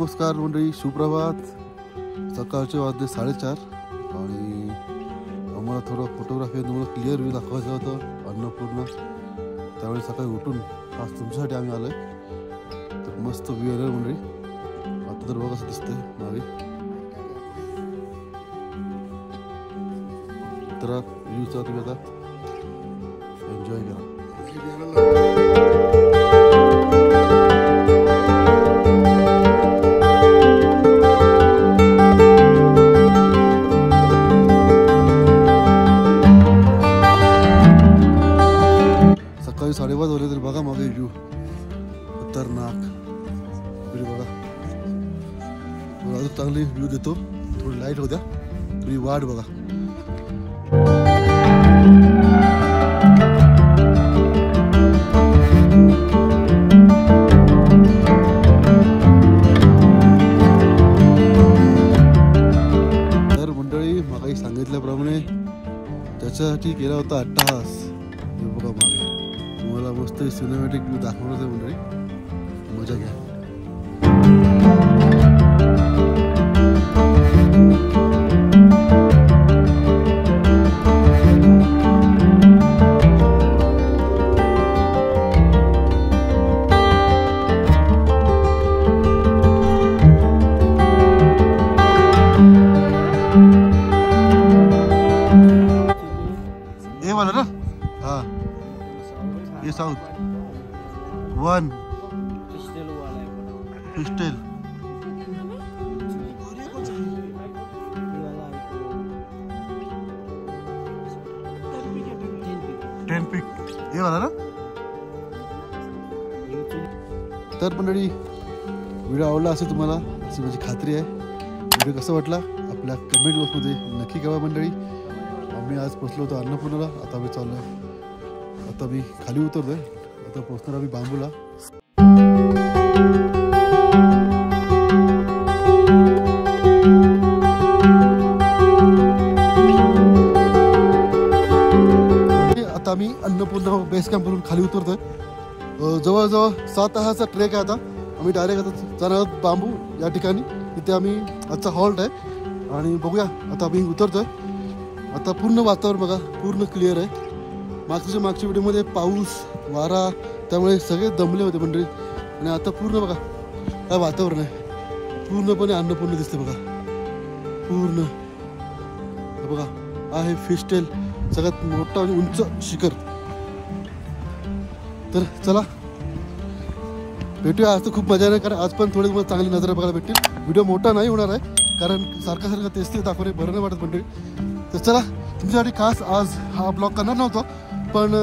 नमस्कार मंडळी, सुप्रभात. सकाळचे वाजले 4:30 आणि आम्हाला थोडं फोटोग्राफी तुम्हाला क्लिअर व्ह्यू दाखवायचं होतं अन्नपूर्णा. त्यावेळी सकाळी उठून आज तुमच्यासाठी आम्ही आलोय. तर मस्त व्ह्यू आहे मंडळी. आता तर बघा कसं दिसतंय मागे. तर व्ह्यूचा तुम्ही आता एन्जॉय करा. सकाळी 5:30 झाले तरी बघा मागे व्ह्यू खतरनाक. इकडे बघा, अजून चांगली व्ह्यू देतो. थोडी लाईट होत्या, थोडी वाट बघा. तर मंडळी मागे सांगितल्याप्रमाणे त्याच्यासाठी केला होता अट्टहास. हे बघा मागे तुम्हाला मस्त सिनेमॅटिक व्ह्यू दाखवणार आहे मंडळी. मजा घ्या. वाला ना, हाँ ये साउथ 1 पिस्टल. टेन पिक ये वाला ना. तर मंडळी व्हिडिओ आवडला असेल तुम्हाला अशी माझी खात्री आहे. व्हिडिओ कसा वाटला आपल्या कमेंट बॉक्समध्ये नक्की कळवा मंडळी. आम्ही आज पोचलो होतो अन्नपूर्णाला. आता आम्ही चाललोय, आता मी खाली उतरतोय. आता पोचणार आम्ही बांबूला. आता आम्ही अन्नपूर्णा बेस कॅम्पवरून खाली उतरतोय. जवळजवळ 7 तासाचा ट्रेक आहे. आता आम्ही डायरेक्ट आता जाणार आहोत बांबू या ठिकाणी. तिथे आम्ही आजचा हॉल्ट आहे आणि बघूया आता आम्ही उतरतोय. आता पूर्ण वातावरण बघा, पूर्ण क्लिअर आहे. मागच्या व्हिडिओमध्ये पाऊस वारा त्यामुळे सगळे दमले होते मंडळी. आणि आता पूर्ण बघा काय वातावरण आहे. पूर्णपणे अन्नपूर्ण दिसते बघा. पूर्ण बघा आहे फिस्टेल, सगळ्यात मोठा आणि उंच शिखर. तर चला भेटूया. आज तर खूप मजा नाही, कारण आज पण थोडे तुम्हाला चांगली नजर बघायला भेटतील. व्हिडिओ मोठा नाही होणार आहे, कारण सारखं तेच दाखवणे बरं नाही वाटत मंडळी. तर चला, तुमच्यासाठी खास आज हा ब्लॉग करणार नव्हतो, पण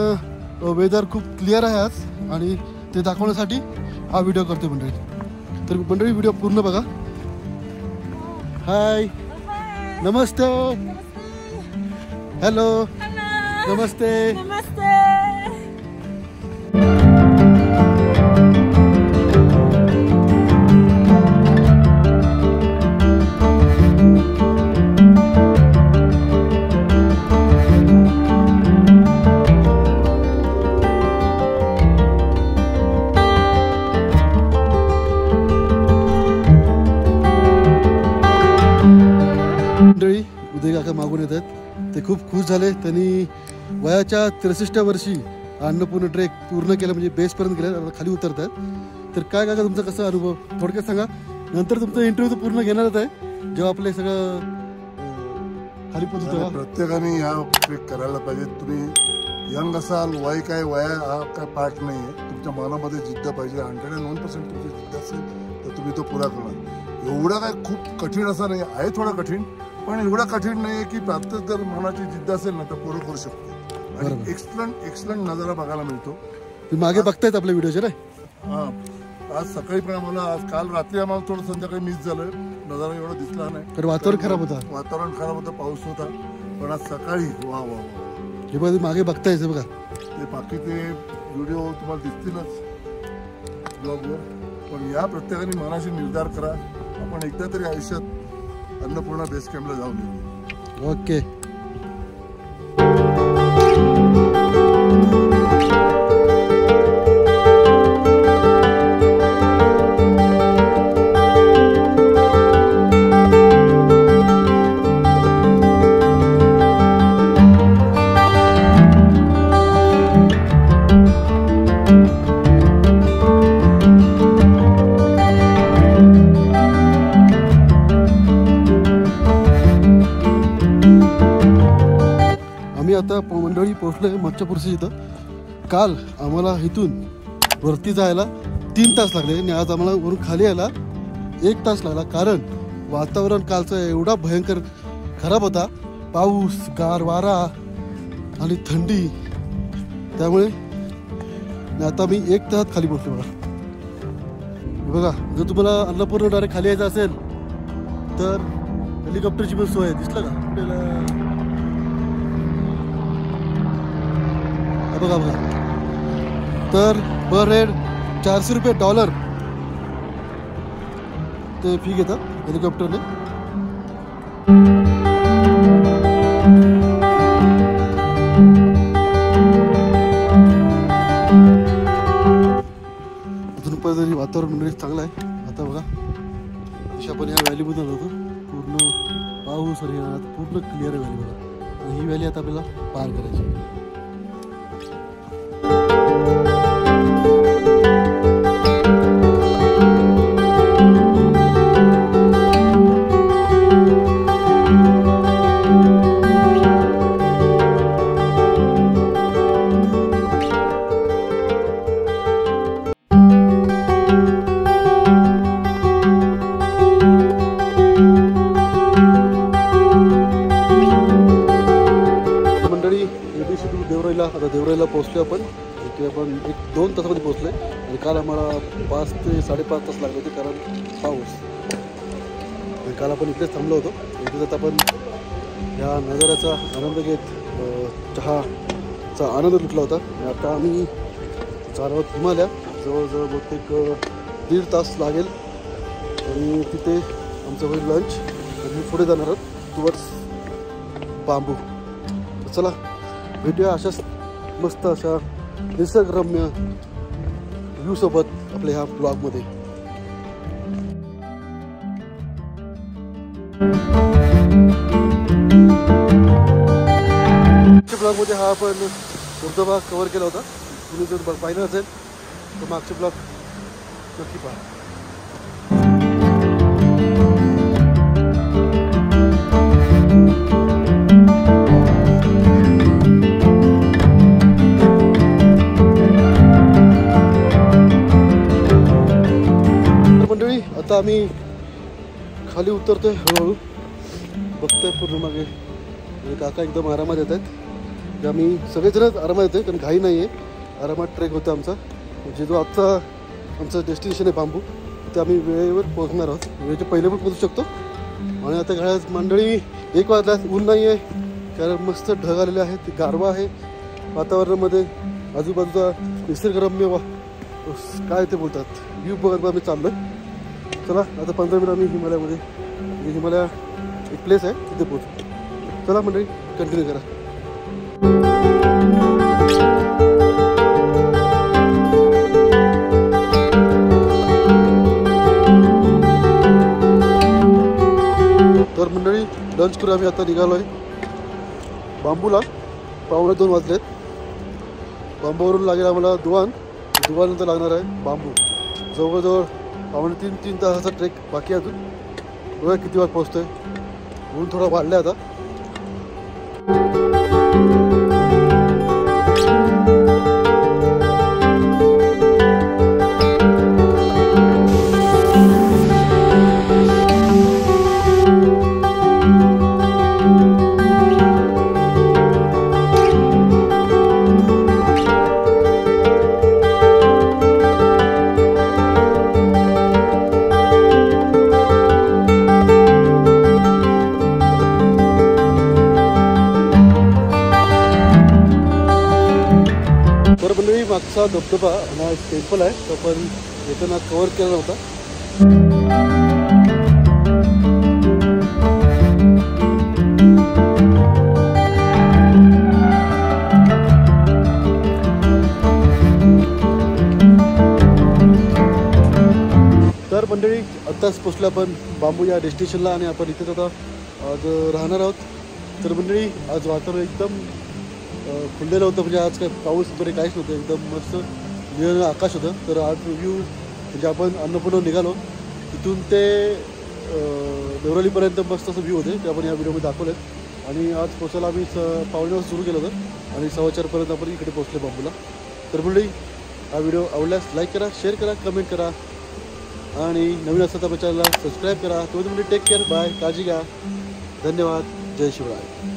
वेदर खूप क्लिअर आहे आज आणि ते दाखवण्यासाठी हा व्हिडिओ करतो मंडळी. तर मंडळी व्हिडिओ पूर्ण बघा. हाय, नमस्ते, हॅलो, नमस्ते. मंडळी उदय काका मागून येत आहेत. ते खूप खुश झाले. त्यांनी वयाच्या 63व्या वर्षी अन्नपूर्ण ट्रेक पूर्ण केलं, म्हणजे बेसपर्यंत गेले. आता खाली उतरत आहेत. तर काय काका तुमचा कसा अनुभव थोडक्यात सांगा. नंतर तुमचा इंटरव्ह्यू तर पूर्ण घेणारच आहे जेव्हा आपले सगळं खाली पोहोचतो. प्रत्येकाने हा ट्रेक करायला पाहिजे. तुम्ही यंग असाल, वय काय हा काय पार्ट नाही आहे. तुमच्या मनामध्ये जिद्द पाहिजे. 101% तुमची जिद्द असेल तर तुम्ही तो पुरा करणार. एवढं काय खूप कठीण असं नाही आहे. थोडं कठीण, पण एवढं कठीण नाही की प्रत्येक जर मनाची जिद्द असेल ना तर पूर्ण करू शकतो. आणि एक्सलंट नजारा बघायला मिळतो. मागे बघतायत आपल्या व्हिडिओचे रे. हां, आज सकाळी पण आम्हाला, आज काल रात्री आम्हाला थोडं संध्याकाळी मिस झालं. नजारा एवढा दिसला नाही, तर वातावरण खराब होता. वातावरण खराब होतं, पाऊस होता. पण आज सकाळी वा वा हे बघा मागे बघतायचं बघा. ते बाकीचे व्हिडिओ तुम्हाला दिसतीलच ब्लॉगवर. पण या प्रत्येकाने मनाशी निर्धार करा, आपण एकदा तरी आयुष्यात अन्नपूर्णा बेस कॅम्पला जाऊन येऊ. ओके. मंडळी पोहोचलो आहे मच्छपुरशी इथं. काल आम्हाला इथून वरती जायला 3 तास लागले आणि आज आम्हाला वरून खाली यायला 1 तास लागला. कारण वातावरण कालचा एवढा भयंकर खराब होता, पाऊस, गार वारा आणि थंडी. त्यामुळे आता मी 1 तासात खाली पोहोचलो. बघा, जर तुम्हाला अन्नपूर्ण डायरेक्ट खाली यायचं असेल तर हेलिकॉप्टरची पण सोय आहे. दिसलं का आपल्याला? बघा बघा, तर पर हेड $400 ते फी घेतात हेलिकॉप्टरने. अजून पण तरी वातावरण म्हणजे चांगलं आहे. आता बघा, अशा आपण ह्या व्हॅलीमधून होतो. पूर्ण पाऊस आणि पूर्ण क्लिअर आहे व्हॅली बघा. आणि ही व्हॅली आता आपल्याला पार करायची. आता देवराईला पोहोचलो आपण. इथे आपण 1-2 तासामध्ये पोहोचलो आहे. आणि काल आम्हाला 5 ते 5.5 तास लागले होते कारण पाऊस. आणि काल आपण इकडेच थांबलो होतो. इथे जात आपण या नजाऱ्याचा आनंद घेत चहाचा आनंद लुटला होता. आणि आता आम्ही जाणार आहोत हिमालया. जवळजवळ बहुतेक 1.5 तास लागेल आणि तिथे आमचं होईल लंच. आणि पुढे जाणार आहोत टुवर्ड्स बांबू. चला भेटूया अशाच मस्त अशा निसर्गरम्य व्ह्यू सोबत आपल्या ह्या ब्लॉगमध्ये. ब्लॉगमध्ये हा आपण धबधबा कव्हर केला होता. तुम्ही जर पाहिलं असेल तर मागचे ब्लॉग नक्की पहा. आता आम्ही खाली उतरतोय हळूहळू. बघतोय पूर्ण मागे काका एकदम आरामात येत आहेत. आम्ही सगळेजणच आरामात येतोय कारण घाई नाही आहे. आरामात ट्रेक होतो आमचा. म्हणजे जो आजचा आमचं डेस्टिनेशन आहे बांबू, तिथे आम्ही वेळेवर पोहोचणार आहोत. वेळेच्या पहिले पण पोहोचू शकतो. आणि आता घाळ्यात मंडळी 1 वाजल्यास ऊन नाही आहे कारण मस्त ढग आलेले आहेत. गारवा आहे वातावरणामध्ये. आजूबाजूचा निसर्गरम्य काय ते बोलतात व्ह्यू बघत आम्ही चाललो आहे. चला आता 15 मिनिट आम्ही हिमालयामध्ये, हिमालया एक प्लेस आहे तिथे पोहोचू. चला मंडळी कंटिन्यू करा. तर मंडळी लंच करू आम्ही आता निघालो आहे बांबूला. 1:15 वाजलेत. बांबूवरून लागेल आम्हाला दुवानंतर लागणार आहे बांबू. जवळजवळ 2.5-3 तासाचा ट्रेक बाकी अजून. बघा किती वाजता पोहोचतोय. ऊन थोडा वाढला आता. मागचा धबधबा हा टेम्पल आहे तो पण येताना कव्हर केला नव्हता. तर मंडळी आत्ताच पोचलो आपण बांबू या डेस्टिनेशनला आणि आपण इथेच आता आज राहणार आहोत. तर मंडळी आज वातावरण एकदम खुललेलं होतं. म्हणजे आज काय पाऊस वगैरे काहीच नव्हतं. एकदम मस्त निळं आकाश होतं. तर आज व्ह्यू म्हणजे आपण अन्नपूर्णा निघालो तिथून ते देवरालीपर्यंत मस्त असं व्ह्यू होते ते आपण या व्हिडिओमध्ये दाखवले. आणि आज पोचायला आम्ही 5:15 सुरू केलं होतं आणि 4:15पर्यंत आपण इकडे पोचले बांबूला. तर मंडळी हा व्हिडिओ आवडल्यास लाईक करा, शेअर करा, कमेंट करा आणि नवीन असतात आपल्या चॅनलला सबस्क्राईब करा. तुम्ही टेक केअर, बाय, काळजी घ्या, धन्यवाद, जय शिवराय.